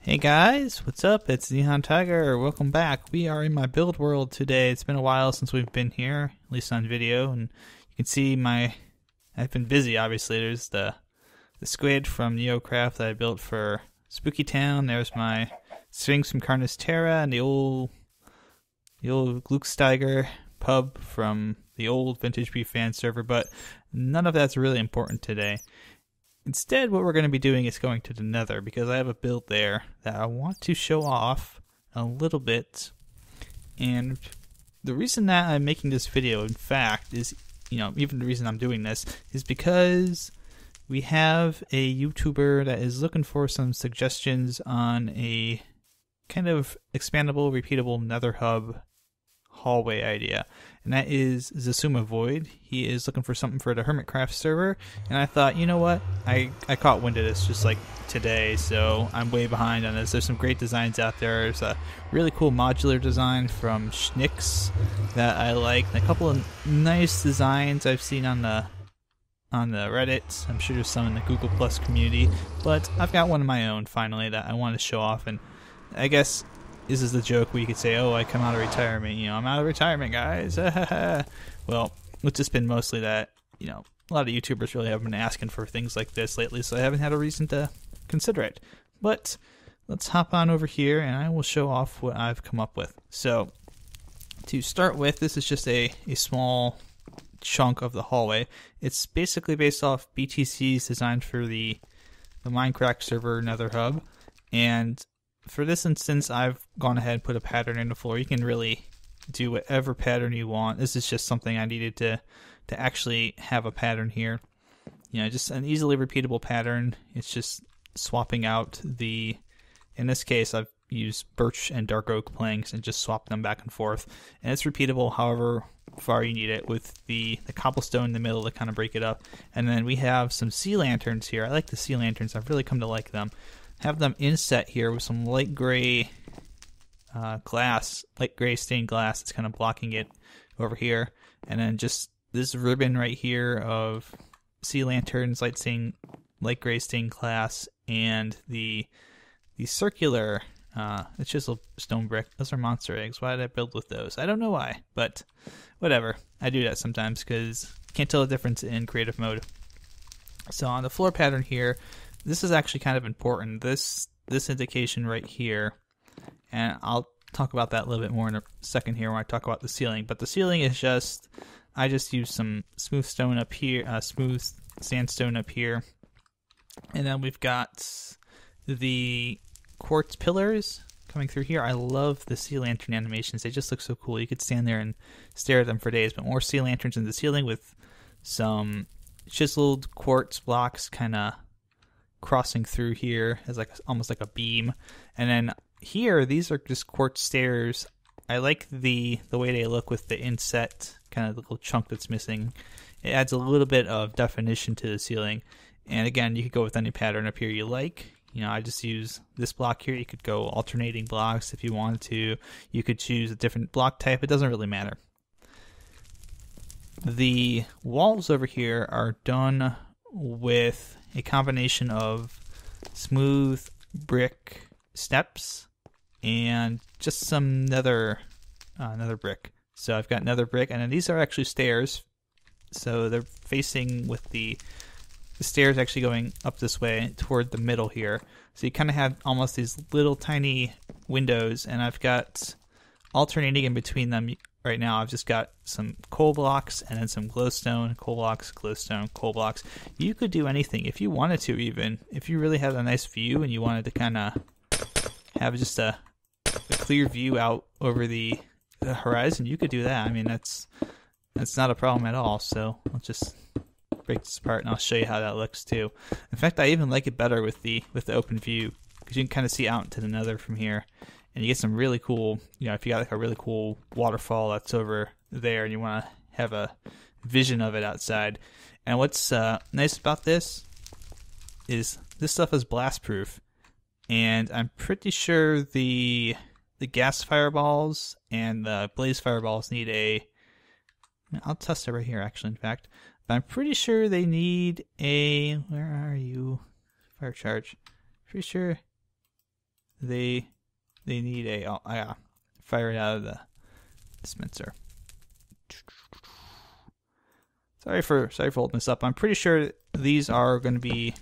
Hey guys, what's up? It's NihonTiger. Welcome back. We are in my build world today. It's been a while since we've been here, at least on video, and you can see I've been busy, obviously. There's the squid from NeoCraft that I built for Spooky Town. There's my Sphinx from Carnus Terra, and the old Xisumavoid pub from the old Vintage Beef fan server, but none of that's really important today. Instead, what we're going to be doing is going to the Nether, because I have a build there that I want to show off a little bit. And the reason that I'm making this video, in fact, is, even the reason I'm doing this, is because we have a YouTuber that is looking for some suggestions on a kind of expandable, repeatable Nether Hub hallway idea, and that is Xisumavoid. He is looking for something for the HermitCraft server, and I thought, you know what, I caught wind of this just like today, so I'm way behind on this. There's some great designs out there. There's a really cool modular design from Schnicks that I like, and a couple of nice designs I've seen on the Reddit. I'm sure there's some in the Google Plus community, but I've got one of my own finally that I want to show off. And I guess this is the joke where you could say, oh, I come out of retirement. I'm out of retirement, guys. Well, it's just been mostly that, a lot of YouTubers really haven't been asking for things like this lately, so I haven't had a reason to consider it. But let's hop on over here, and I will show off what I've come up with. So, to start with, this is just a small chunk of the hallway. It's basically based off BTC's designed for the Minecraft server Nether Hub, and for this instance, I've gone ahead and put a pattern in the floor. You can really do whatever pattern you want. This is just something I needed to actually have a pattern here. Just an easily repeatable pattern. It's just swapping out in this case, I've used birch and dark oak planks and just swapped them back and forth. And it's repeatable however far you need it, with the cobblestone in the middle to kind of break it up. And then we have some sea lanterns here. I like the sea lanterns. I've really come to like them. Have them inset here with some light gray glass, light gray stained glass that's kind of blocking it over here. And then just this ribbon right here of sea lanterns, light gray stained glass, and the circular it's just a stone brick. Those are monster eggs. Why did I build with those? I don't know why, but whatever. I do that sometimes because you can't tell the difference in creative mode. So on the floor pattern here, this is actually kind of important. This indication right here, and I'll talk about that a little bit more in a second here when I talk about the ceiling. But the ceiling is I just used some smooth stone up here, smooth sandstone up here, and then we've got the quartz pillars coming through here. I love the sea lantern animations. They just look so cool. You could stand there and stare at them for days. But more sea lanterns in the ceiling with some chiseled quartz blocks kind of crossing through here as almost like a beam. And then here, these are just quartz stairs. I like the way they look with the inset, kind of the little chunk that's missing. It adds a little bit of definition to the ceiling. And again, you could go with any pattern up here you like. I just use this block here. You could go alternating blocks if you wanted to. You could choose a different block type. It doesn't really matter. The walls over here are done with a combination of smooth brick steps and just some nether brick. So I've got nether brick, and then these are actually stairs. So they're facing with the stairs actually going up this way toward the middle here. So you kind of have almost these little tiny windows, and I've got alternating in between them right now. I've just got some coal blocks and then some glowstone, coal blocks, glowstone, coal blocks. You could do anything if you wanted to, even if you really had a nice view and you wanted to kind of have just a clear view out over the horizon. You could do that. I mean, that's not a problem at all. So I'll just break this apart and I'll show you how that looks too. In fact, I even like it better with the open view, because you can kind of see out into the Nether from here, and you get some really cool, if you got like a really cool waterfall that's over there and you want to have a vision of it outside. And what's nice about this is this stuff is blast proof, and I'm pretty sure the gas fireballs and the blaze fireballs need I'll test it right here actually, in fact. I'm pretty sure they need where are you? Fire charge. Pretty sure they need a, oh, I gotta fire it out of the dispenser. Sorry for holding this up. I'm pretty sure these are going to be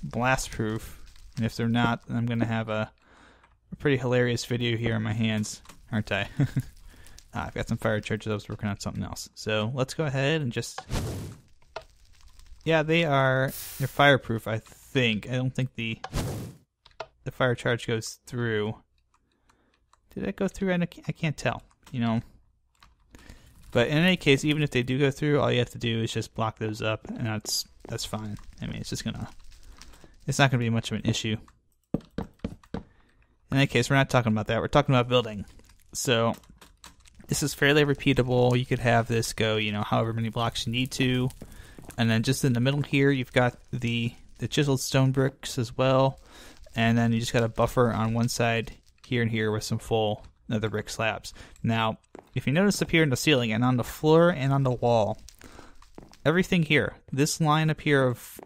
blast proof, and if they're not, then I'm going to have a pretty hilarious video here in my hands, aren't I? I've got some fire charges. I was working on something else. So let's go ahead and just, yeah, they're fireproof, I think. I don't think the fire charge goes through. Did it go through? I can't tell, you know. But in any case, even if they do go through, all you have to do is just block those up, and that's fine. I mean, it's not gonna be much of an issue. In any case, we're not talking about that. We're talking about building. So this is fairly repeatable. You could have this go, you know, however many blocks you need to, and then just in the middle here, you've got the chiseled stone bricks as well, and then you just got a buffer on one side here and here with some full nether brick slabs. Now, if you notice up here in the ceiling and on the floor and on the wall, everything here, this line up here of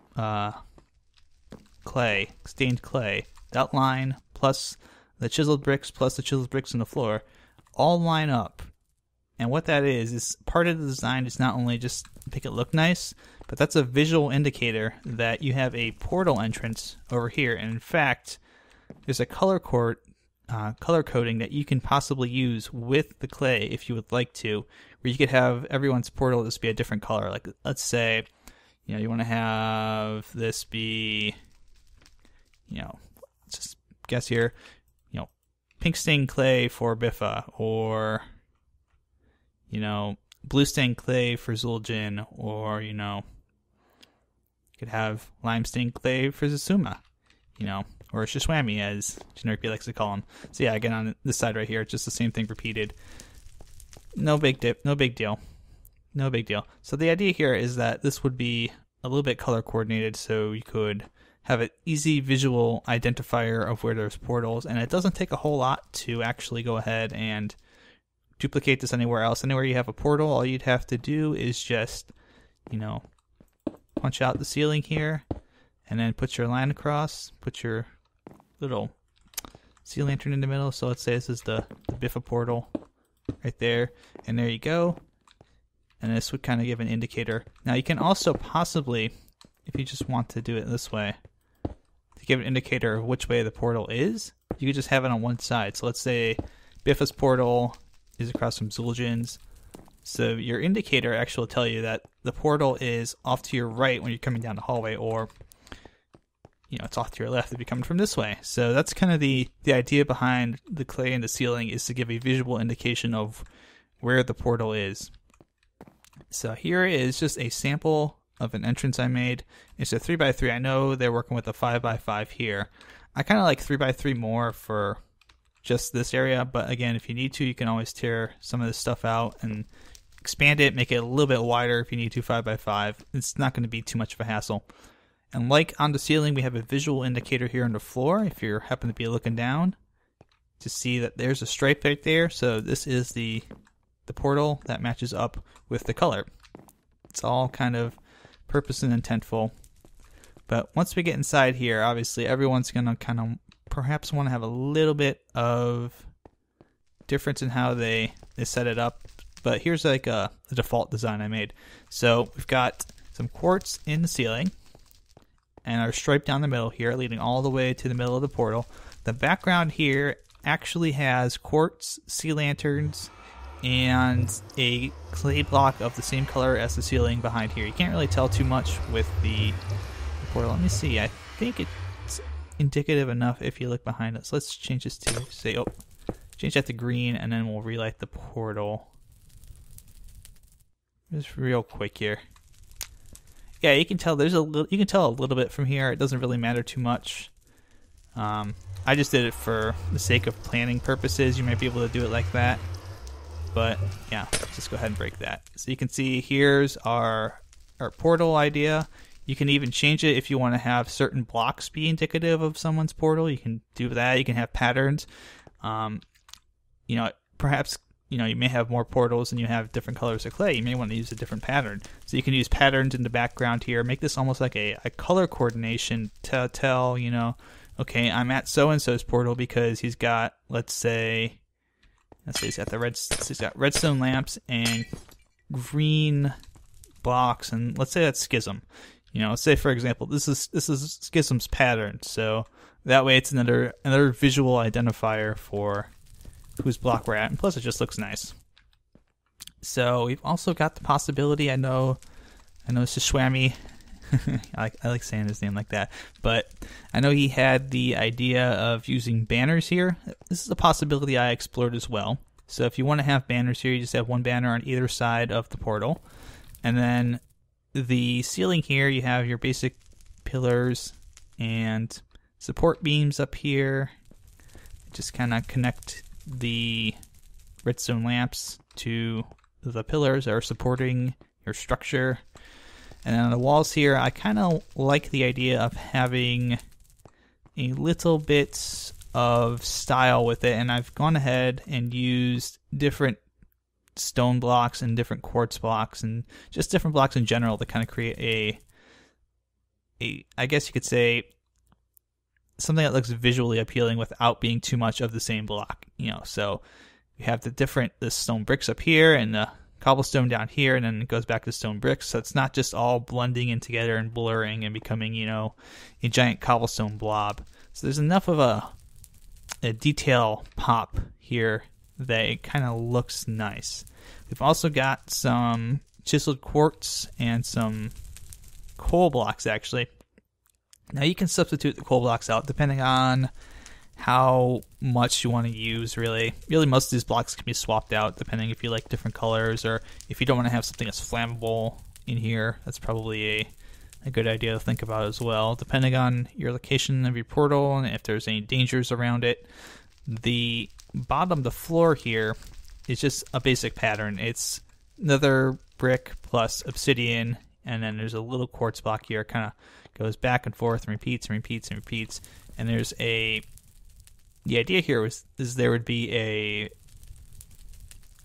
clay, stained clay, that line plus the chiseled bricks plus the chiseled bricks on the floor, all line up. And what that is part of the design is not only just make it look nice, but that's a visual indicator that you have a portal entrance over here. And in fact, there's a color coding that you can possibly use with the clay if you would like to, where you could have everyone's portal just be a different color. Like, let's say, you know, you want to have this be, you know, let's just guess here, you know, pink stained clay for Biffa, or, you know, blue stained clay for Zul'jin, or, you know, you could have lime stained clay for Xisuma, you know, or Xisumavoid, as Generic likes to call him. So yeah, again, on this side right here, it's just the same thing repeated. No big deal. No big deal. So the idea here is that this would be a little bit color coordinated, so you could have an easy visual identifier of where there's portals, and it doesn't take a whole lot to actually go ahead and duplicate this anywhere else. Anywhere you have a portal, all you'd have to do is just, you know, punch out the ceiling here, and then put your line across, put your little sea lantern in the middle. So let's say this is the Biffa portal right there, and there you go. And this would kind of give an indicator. Now you can also possibly, if you just want to do it this way, to give an indicator of which way the portal is, you could just have it on one side. So let's say Biffa's portal is across from Zul'jin's. So your indicator actually will tell you that the portal is off to your right when you're coming down the hallway, or, you know, it's off to your left if you're coming from this way. So that's kind of the idea behind the clay in the ceiling, is to give a visual indication of where the portal is. So here is just a sample of an entrance I made. It's a 3x3. I know they're working with a 5x5 here. I kind of like 3x3 more for just this area, but again, if you need to, you can always tear some of this stuff out and expand it, make it a little bit wider if you need to, 5x5. It's not going to be too much of a hassle. And like on the ceiling, we have a visual indicator here on the floor. If you happen to be looking down, to see that there's a stripe right there. So this is the portal that matches up with the color. It's all kind of purpose and intentful. But once we get inside here, obviously everyone's going to kind of perhaps want to have a little bit of difference in how they set it up. But here's like the default design I made. So we've got some quartz in the ceiling, and our stripe down the middle here, leading all the way to the middle of the portal. The background here actually has quartz, sea lanterns, and a clay block of the same color as the ceiling behind here. You can't really tell too much with the portal. Let me see. I think it's indicative enough if you look behind us. Let's change this to, say, change that to green, and then we'll relight the portal. Just real quick here. Yeah, you can tell you can tell a little bit from here. It doesn't really matter too much. I just did it for the sake of planning purposes. You might be able to do it like that. But yeah, let's just go ahead and break that. So you can see here's our portal idea. You can even change it if you want to have certain blocks be indicative of someone's portal. You can do that. You can have patterns. You know, perhaps, you know, you may have more portals and you have different colors of clay. You may want to use a different pattern. So you can use patterns in the background here. Make this almost like a color coordination to tell, you know, okay, I'm at so-and-so's portal because he's got, let's say he's got redstone lamps and green blocks, and let's say that's Schism. You know, let's say for example, this is Schism's pattern, so that way it's another visual identifier for whose block we're at, and plus it just looks nice. So we've also got the possibility, I know it's just Schwammy. I like saying his name like that, but I know he had the idea of using banners here. This is a possibility I explored as well. So if you want to have banners here, you just have one banner on either side of the portal, and then the ceiling here, you have your basic pillars and support beams up here. Just kind of connect the redstone lamps to the pillars that are supporting your structure. And then on the walls here, I kind of like the idea of having a little bit of style with it, and I've gone ahead and used different stone blocks and different quartz blocks and just different blocks in general to kind of create a I guess you could say something that looks visually appealing without being too much of the same block. You know, so you have the stone bricks up here and the cobblestone down here, and then it goes back to stone bricks, so it's not just all blending in together and blurring and becoming, you know, a giant cobblestone blob. So there's enough of a detail pop here that it kind of looks nice. We've also got some chiseled quartz and some coal blocks actually. Now you can substitute the coal blocks out depending on how much you want to use, really. Really, most of these blocks can be swapped out depending if you like different colors, or if you don't want to have something that's flammable in here. That's probably a good idea to think about as well, depending on your location of your portal and if there's any dangers around it. The bottom, the floor here, is just a basic pattern. It's nether brick plus obsidian, and then there's a little quartz block here, kind of goes back and forth and repeats and repeats and repeats. And there's the idea here is there would be a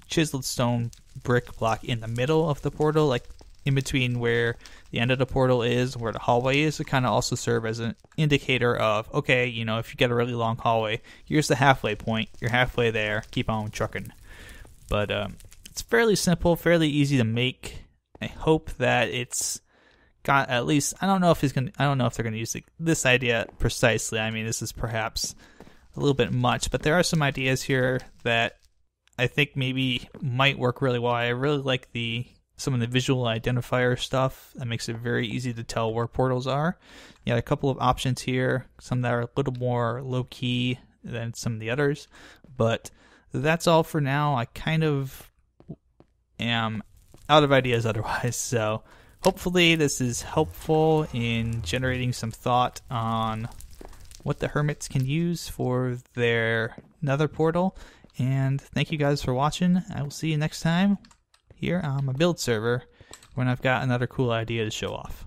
chiseled stone brick block in the middle of the portal, like in between where the end of the portal is, where the hallway is, to kind of also serve as an indicator of, okay, you know, if you get a really long hallway, here's the halfway point. You're halfway there. Keep on trucking. But it's fairly simple, fairly easy to make. I hope that it's got at least, I don't know if they're gonna use this idea precisely. I mean, this is perhaps a little bit much, but there are some ideas here that I think maybe might work really well. I really like some of the visual identifier stuff that makes it very easy to tell where portals are. You got a couple of options here, some that are a little more low-key than some of the others, but that's all for now. I kind of am out of ideas otherwise, so hopefully this is helpful in generating some thought on what the hermits can use for their nether portal. And thank you guys for watching. I will see you next time here on my build server when I've got another cool idea to show off.